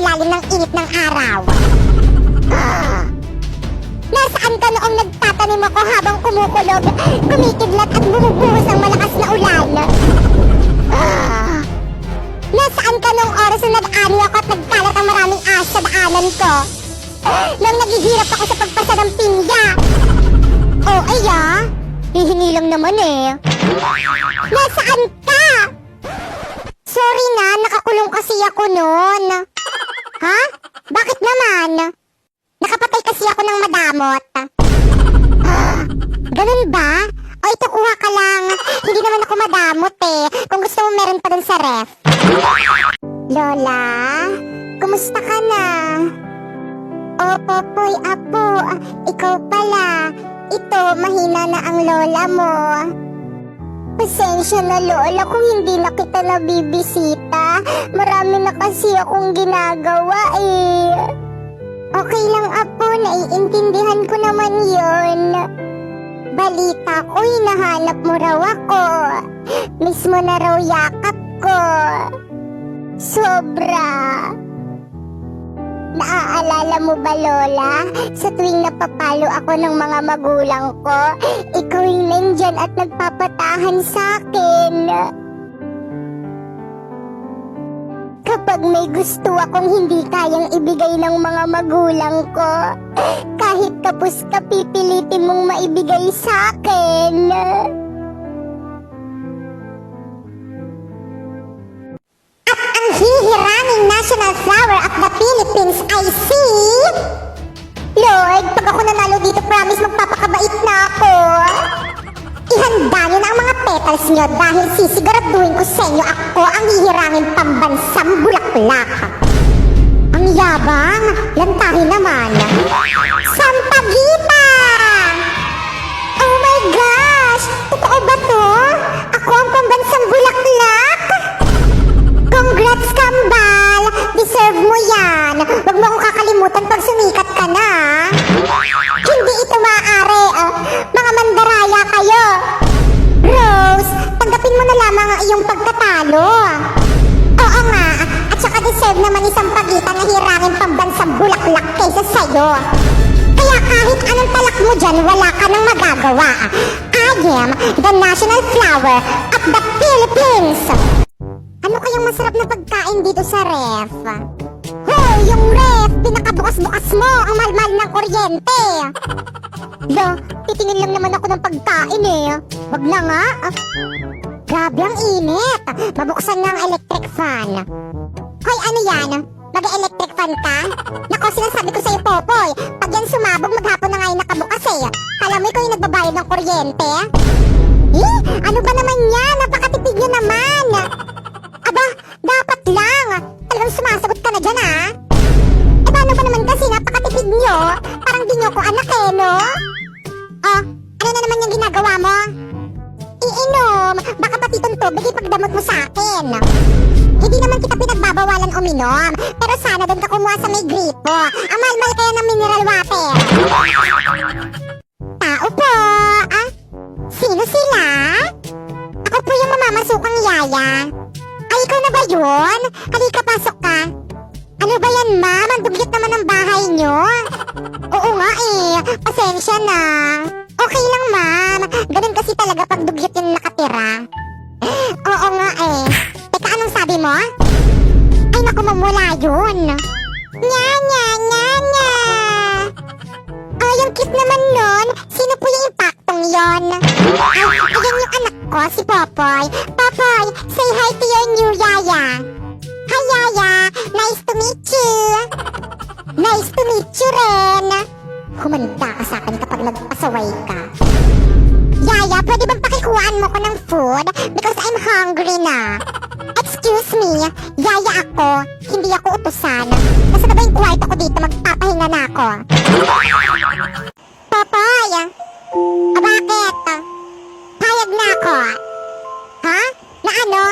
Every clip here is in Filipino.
ilalim ng init ng araw. Nasaan ka noong nagtatanim ako habang kumukulog, kumikidlat at bumubuhos ng malakas na ulan? Nasaan ka noong oras na nag-ani ako at nagkalat ang maraming ahas sa daanan ko? Nang naghihirap ako sa pagpasa ng pingga? Oh, hihingi lang naman eh. Nasaan ka? Sorry na, nakakulong kasi ako noon. Ha? Bakit naman? Nakapatay kasi ako ng madamot. Ganun ba? O ito, kuha ka lang. Hindi naman ako madamot eh. Kung gusto mo, meron pa dun sa ref. Lola, kumusta ka na? O, Popoy, Apo, ikaw pala. Ito, mahina na ang lola mo. Pasensya na, Lola, kung hindi na kita nabibisita. Marami na kasi akong ginagawa eh. Okay lang, Apo, naiintindihan ko naman yon. Balita ko, hinahanap mo raw ako. Mismo na raw yakap ko. Sobra. Naaalala mo ba, Lola? Sa tuwing napapalo ako ng mga magulang ko, ikaw yung nandyan at nagpapatahan sa akin. Kapag may gusto akong hindi kayang ibigay ng mga magulang ko, kahit kapos ka pipilitin mong maibigay sa akin. At ang hihiranging national flower of the Philippines ay si... Lord, pag ako nanalo dito, promise magpapakabait na ako. Ihanda niyo na ang mga petals niyo dahil sisiguraduhin ko sa inyo ako ang hihirangin pambansang bulaklak. Ang yabang, lantahin naman. Sampaguita! Oh my gosh! Totoo ba to? Ako ang pambansang bulaklak? Congrats, Kambal! Deserve mo yan! Huwag mo akong kakalimutan pag sumikat ka na. Hindi ito maaari. Mga mandaraya kayo. Rose, tanggapin mo na lamang ang iyong pagkatalo. Oo nga, at saka deserve naman isang pagitan na hirangin pambansang bulaklak kaysa sa'yo. Kaya kahit anong talak mo dyan, wala ka nang magagawa. I am the national flower of the Philippines. Ano kayang masarap na pagkain dito sa ref? Hoy, yung ref! Pinakabukas-bukas mo! Ang mahal-mahal ng kuryente! Lo, titingin lang naman ako ng pagkain eh. Wag na nga. Grabe ang init. Mabuksan na ang electric fan. Hoy, ano yan? Mag-electric fan ka? Nako, sinasabi ko sa'yo, Popoy. Pag yan sumabog, maghapon na nga yung nakabukas eh. Kala mo ikaw yung nagbabayad ng kuryente? Ano ba naman yan? Napakatipid nyo naman. Aba, dapat lang. Talagang sumasagot ka na dyan, ha? Eh, paano ba naman kasi napakatipid nyo? Parang di nyo ko anak eh, no? Oh, ano na naman yung ginagawa mo? Iinom. Baka pati itong tubig ipagdamot mo sa akin. Hindi naman kita pinagbabawalan uminom. Pero sana doon ka kumuha sa may gripo. Ang mahal-mahal kaya ng mineral water. Tao po. Sino sila? Ako po yung mamamasukang yaya. Ay, ikaw na ba yun? Halika, pasok ka. Ano ba yan, ma'am? Ang dugyot naman ang bahay nyo. Oo nga eh. Pasensya na. Okay lang, ma'am. Ganun kasi talaga pag dugyot yung nakatira. Oo nga eh. Teka, anong sabi mo? Ay, naku, mamula yun. Nya, nya, nya, nya. Oh, yung cute naman nun. Sino po yung impaktong yon? Ay, ayan yung anak ko, si Popoy. Popoy, say hi to your new yaya. Hi, yaya. Nice to meet you. Nice to meet you rin. Humanda ka sa akin kapag nagpasaway ka. Yaya, pwede bang pakikuhaan mo ko ng food? Because I'm hungry na. Excuse me, yaya ako. Hindi ako utusan. Nasa na ba yung kwarto ko dito? Magpapahinga na ako. Popoy! Bakit? Payag na ako. Ha? Na ano?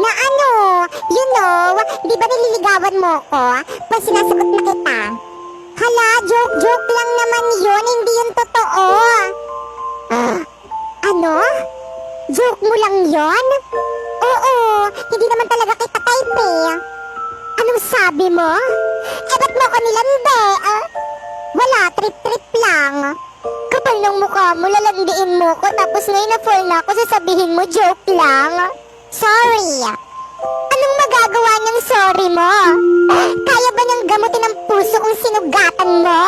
Na ano? You know, di ba nililigawan mo ko? Pag sinasagot na kita. Hala, joke lang naman yun. Hindi yun totoo. Ano? Joke mo lang yon? Oo, hindi naman talaga kita type eh. Anong sabi mo? Ba't mo ko nilandi? Wala, trip-trip lang. Kapal ng mukha mo, lalandiin mo ko, tapos ngayon na-fall na ako, sasabihin mo, joke lang. Sorry. Anong magagawa niyang sorry mo? Kaya ba niyang gamutin ang puso kung sinugatan mo?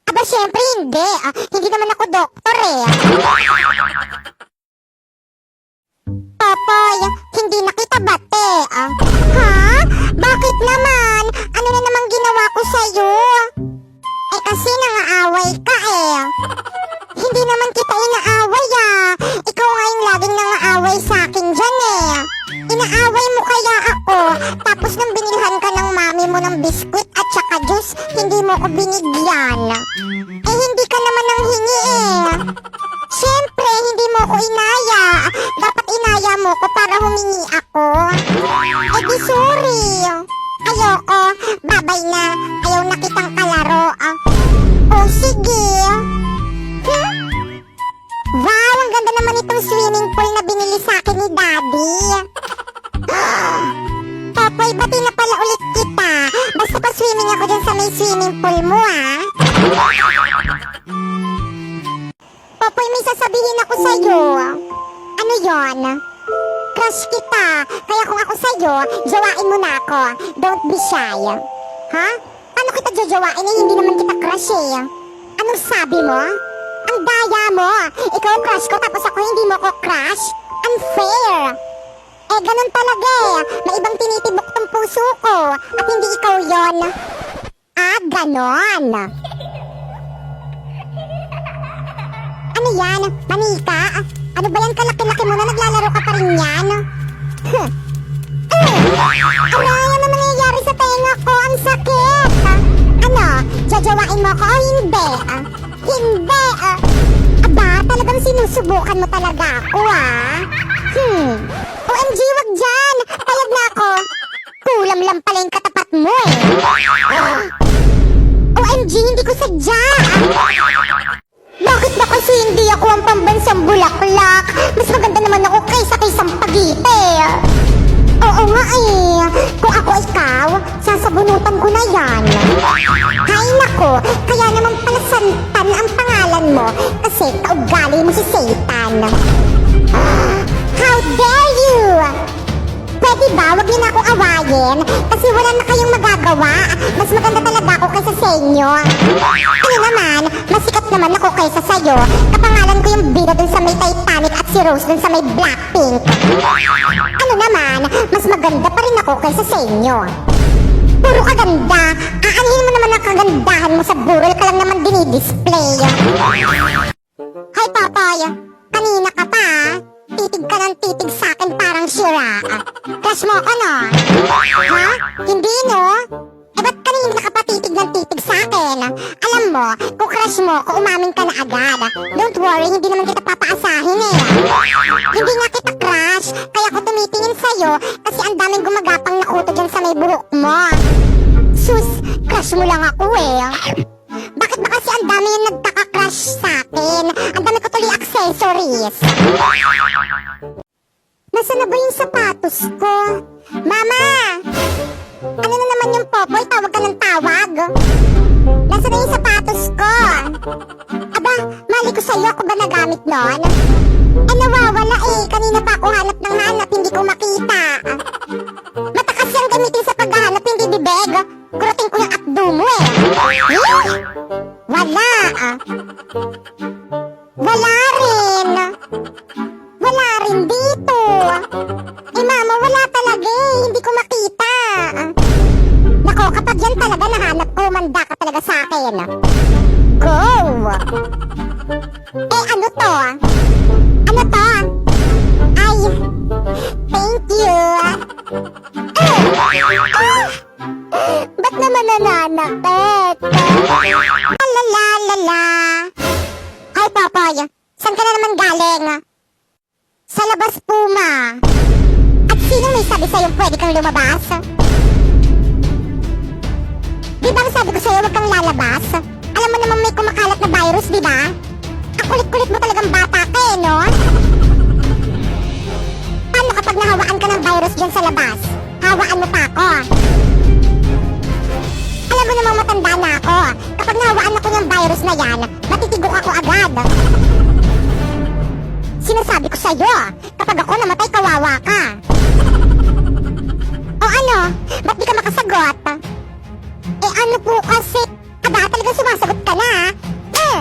Aba, syempre hindi. Hindi naman ako doktor eh. Popoy, hindi na kita bate. Ha? Bakit naman? Ano na namang ginawa ko sa'yo? Kasi nangaaway ka eh. Hindi naman kita inaaway Ikaw nga yung laging nangaaway sa akin dyan eh. Inaaway mo kaya ako, tapos nung binilhan ka ng mami mo ng biskwit at saka juice, hindi mo ko binigyan. Hindi ka naman nang hingi eh. Siyempre, hindi mo ko inaya. Dapat inaya mo ko para humingi ako. Di sorry. Ayoko. Babay na. Ayaw na kitang kalaro. Sige. Wow, ang ganda naman itong swimming pool na binili sa akin ni Daddy. Popoy, bati na pala ulit kita. Basta pa swimming ako dyan sa may swimming pool mo Popoy, may sasabihin ako sa'yo. Ano yon? Crush kita. Kaya kung ako sa'yo, jawain mo na ako. Don't be shy. Ha? Paano kita jajawain hindi naman kita crush eh? Anong sabi mo? Ang daya mo. Ikaw crush ko tapos ako hindi mo ko crush? Unfair. Ganun talaga eh. May ibang tinitibok tong puso ko. At hindi ikaw yon. Ganon. Ano yan? Manika? Ano ba yan kalaki-laki mo na naglalaro ka pa rin yan? Aray, ano nangyayari sa tenga ko? Ang sakit! Ano? Jajawain mo ko o hindi? Hindi! Aba, talagang sinusubukan mo talaga ako OMG, wag dyan! Payag na ako! Kulam lang pala yung katapat mo eh! OMG, hindi ko sadya! Bakit ba kasi hindi ako ang pambansang bulaklak? Mas maganda naman ako kaysa kay Sampagite. Oo nga eh. Kung ako ikaw, sasabunutan ko na yan. Hay nako, kaya naman pala Santan ang pangalan mo kasi kaugali mo si Satan. How dare you! Pwede ba, wag niyo na akong awayin kasi wala na kayong magagawa. Mas maganda talaga ako kaysa sa inyo. Ano naman, mas sikat naman ako kaysa sa'yo. Kapangalan ko yung bida dun sa may Titanic at si Rose dun sa may Blackpink. Ano naman, mas maganda pa rin ako kaysa sa inyo. Puro kaganda. Aanhin mo naman ang kagandahan mo sa burol ka lang naman dinidisplay. Hay Papoy, kanina ka pa titig ka ng titig sa akin parang sira. Crush mo ako no? Ha? Hindi no? Ba't kanina ka pa titig ng titig sa akin? Alam mo, kung crush mo ako, umamin ka na agad. Don't worry, hindi naman kita papaasahin eh. Hindi nga kita crush, kaya ako tumitingin sa'yo kasi ang daming gumagapang na kuto dyan sa may buhok mo. Sus, crush mo lang ako eh. Bakit ba kasi ang dami yung nagkaka-crush sa akin? Ang dami ko tuloy accessories. Nasaan na ba yung sapatos ko? Mama! Ano na naman yung Popoy? Tawag ka ng tawag? Nasaan na yung sapatos ko? Aba, mali ko sa'yo. Ako ba nagamit nun? Nawawala eh. Kanina pa ako hanap ng hanap. Hindi ko makita. Mata kasi ang gamitin sa paghahanap. Hindi bibeg. Kurutin ko yung akdo mo eh. Wala Wala rin. Wala rin dito. Mama, wala talaga eh. Hindi ko makita. Nako, kapag yan talaga nahanap ko, manda ka talaga sa akin. Go! Ano to? Ano to? Ay, thank you. Ba't naman nananakit? Lalalala. Ay, Popoy, saan ka na naman galing? Sa labas, Puma. At sino may sabi sa'yo pwede kang lumabas? Di ba ang sabi ko sa'yo huwag kang lalabas? Alam mo naman may kumakalat na virus, di ba? Ang kulit-kulit mo talagang bata ka eh, no? Paano kapag nahawaan ka ng virus dyan sa labas? Ha? hahawaan mo pa ako. Alam mo namang matanda na ako. Kapag nahawaan ako ng virus na yan, matitigok ako agad. Sinasabi ko sa'yo, kapag ako namatay, kawawa ka. O ano? Ba't di ka makasagot? Eh ano po kasi? Aba, talagang sumasagot ka na, ha?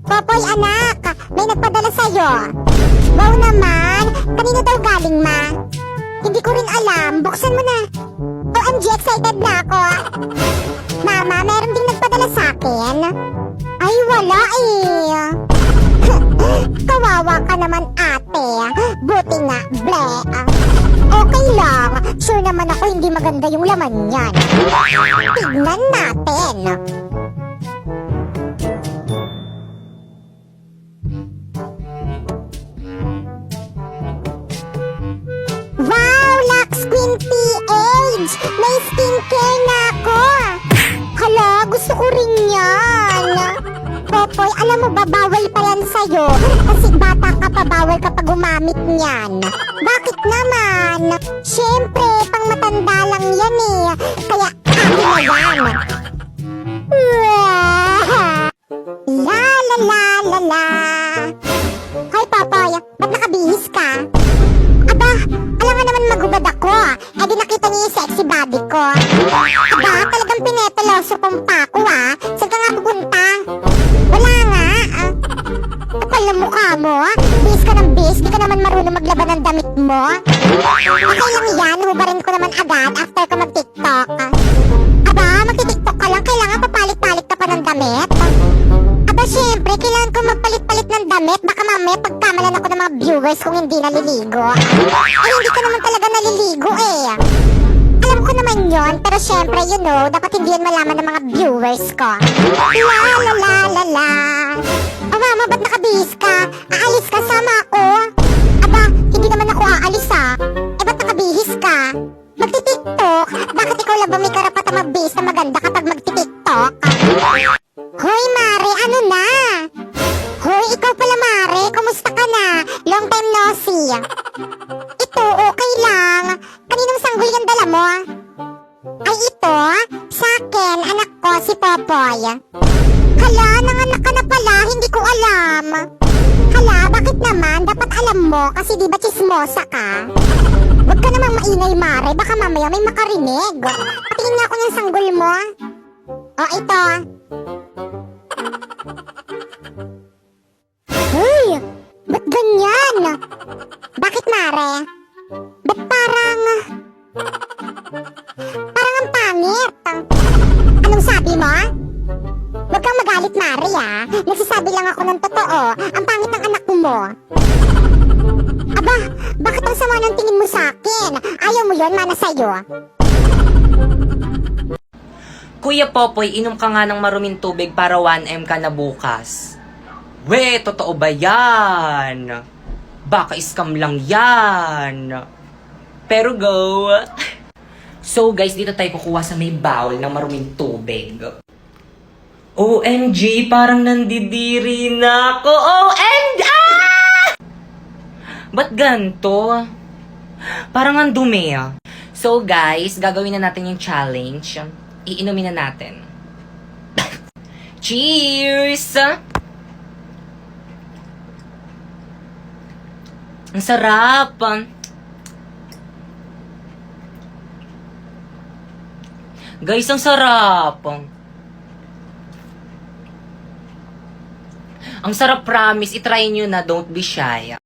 Popoy, anak, may nagpadala sa'yo. Wow naman, kanina daw galing, ma. Hindi ko rin alam, buksan mo na. OMG, excited na ako. Mama, meron ding nagpadala sa'kin. Ay, wala eh. Kawawa ka naman, ate. Buti nga, ble. Okay lang, sure naman ako hindi maganda yung laman niyan. Tignan natin. Wow, Lux Queen PH! May skincare na ako! Hala, gusto ko rin yan! Popoy, alam mo ba, bawal pa yan sa'yo. Kasi bata ka pa, bawal ka pa gumamit niyan. Bakit naman? Siyempre, pang matanda lang yan eh. Kaya, akin na yan. La la la la la. Hoy, Popoy, ba't nakabihis ka? Aba, alam nga naman magubad ako. Eh di nakita niyo yung sexy body ko. Aba, talagang pineteloso kong pa ako ah. Saan ka nga pupunta? Wala nga. Kapal na mukha mo. Bis ka ng bis. Di ka naman marunong maglaban ng damit mo. Okay lang yan. Hubarin ko naman agad after ko mag-tiktok. Aba, mag-tiktok ka lang. Kailangan papalit-palit ka pa ng damit. Aba, syempre, kailangan ko magpalit-palit ng damit. Baka mamaya pagkamalan ako ng mga viewers kung hindi naliligo. Eh, hindi ka naman talaga naliligo eh. Alam ko naman yon, pero syempre, you know, dapat hindi yan malaman ng mga viewers ko. La la la la la. O mama, ba't nakabihis ka? Aalis ka, sama ako. Aba, hindi naman ako aalis ah. Eh, ba't nakabihis ka? Magti-tiktok? Bakit ikaw lang ba may karapatang magbihis na maganda kapag magti-tiktok? Hoy, Mare, ano na? Hoy, ikaw pala, Mare. Kumusta ka na? Long time no see. Ito, okay lang. Kaninong sanggol yung dala mo? Ay, ito? Sa akin, anak ko, si Popoy. Hala, nanganak ka na pala. Hindi ko alam. Hala, bakit naman? Dapat alam mo kasi di ba chismosa ka? Huwag ka namang maingay, Mare. Baka mamaya may makarinig. Patingin nga ako ng sanggol mo. O, ito. Hoy! Ba't ganyan? Bakit, Mare? Ba't parang ang pangit? Anong sabi mo? Huwag kang magalit, Mare, ah. Nagsasabi lang ako ng totoo. Ang pangit ng anak mo. Aba, bakit ang sama ng tingin mo sa akin? Ayaw mo yon, mana sa'yo. Kuya Popoy, inom ka nga ng maruming tubig para 1M ka na bukas. We, totoo ba yan? Baka scam lang yan. Pero go. So guys, dito tayo kukuha sa may bowl ng maruming tubig. OMG, parang nandidiri na ako. OMG! Ah! Ba't ganito? Parang ang dumi ah. So guys, gagawin na natin yung challenge. Iinumin na natin. Cheers! Ang sarap! Guys, ang sarap! Ang sarap, promise. I-try nyo na, don't be shy.